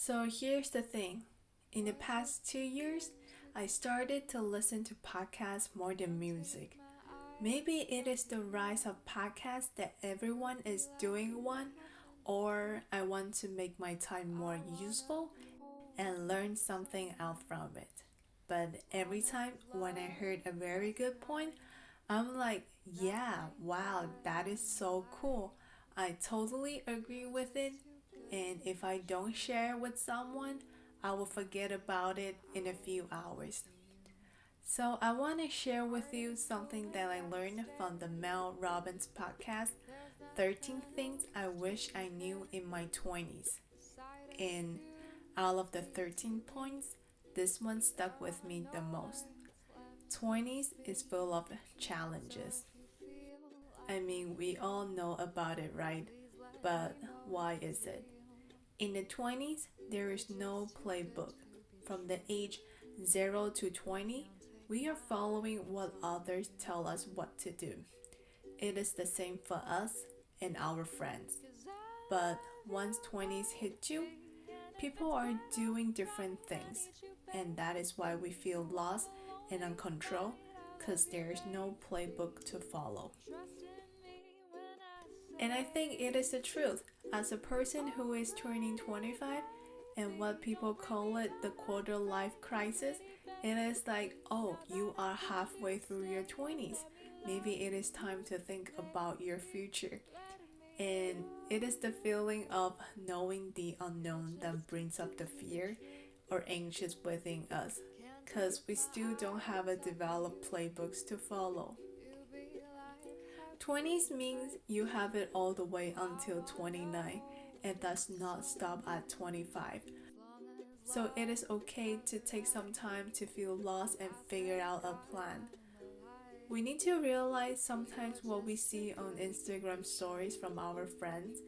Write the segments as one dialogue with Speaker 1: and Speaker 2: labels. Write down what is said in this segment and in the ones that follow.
Speaker 1: So here's the thing. In the past 2 years, I started to listen to podcasts more than music. Maybe it is the rise of podcasts that everyone is doing one, or I want to make my time more useful and learn something out from it. But every time when I heard a very good point, I'm like, yeah, wow, that is so cool. I totally agree with it. And if I don't share with someone, I will forget about it in a few hours. So I want to share with you something that I learned from the Mel Robbins podcast, 13 Things I Wish I Knew in My 20s. And out of the 13 points, this one stuck with me the most. 20s is full of challenges. I mean, we all know about it, right? But why is it? In the 20s, there is no playbook. From the age 0 to 20, we are following what others tell us what to do. It is the same for us and our friends. But once 20s hit you, people are doing different things. And that is why we feel lost and uncontrolled because there is no playbook to follow. And I think it is the truth. As a person who is turning 25 and what people call it the quarter life crisis, it is like, oh, you are halfway through your 20s. Maybe it is time to think about your future. And it is the feeling of knowing the unknown that brings up the fear or anxious within us because we still don't have a developed playbooks to follow. 20s means you have it all the way until 29 and does not stop at 25. So it is okay to take some time to feel lost and figure out a plan. We need to realize sometimes what we see on Instagram stories from our friends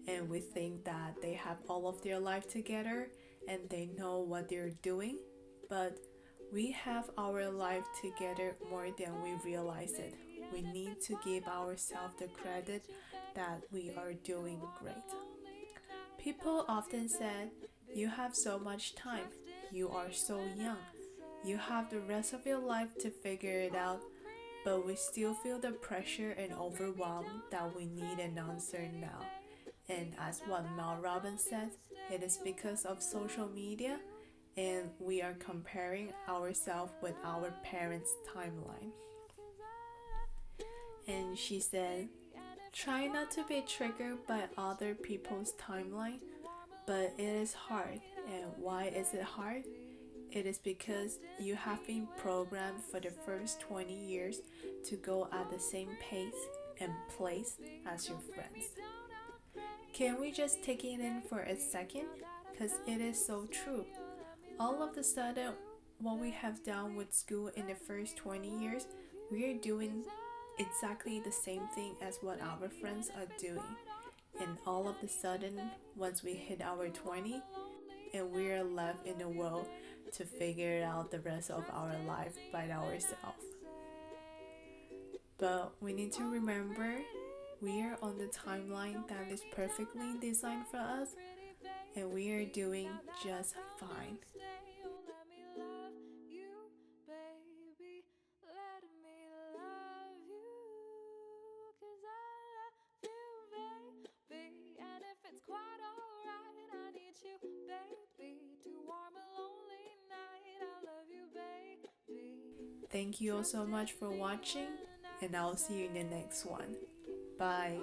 Speaker 1: and we think that they have all of their life together and they know what they're doing, but we have our life together more than we realize it. We need to give ourselves the credit that we are doing great. People often said, you have so much time, you are so young, you have the rest of your life to figure it out, but we still feel the pressure and overwhelm that we need an answer now. And as what Mel Robbins says, it is because of social media and we are comparing ourselves with our parents' timeline. And she said, try not to be triggered by other people's timeline, but it is hard. And why is it hard? It is because you have been programmed for the first 20 years to go at the same pace and place as your friends. Can we just take it in for a second? Because it is so true. All of a sudden, what we have done with school in the first 20 years, we are doing exactly the same thing as what our friends are doing. And all of a sudden, once we hit our 20, and we are left in the world to figure out the rest of our life by ourselves. But we need to remember we are on the timeline that is perfectly designed for us, and we are doing just fine. Thank you all so much for watching, and I'll see you in the next one. Bye.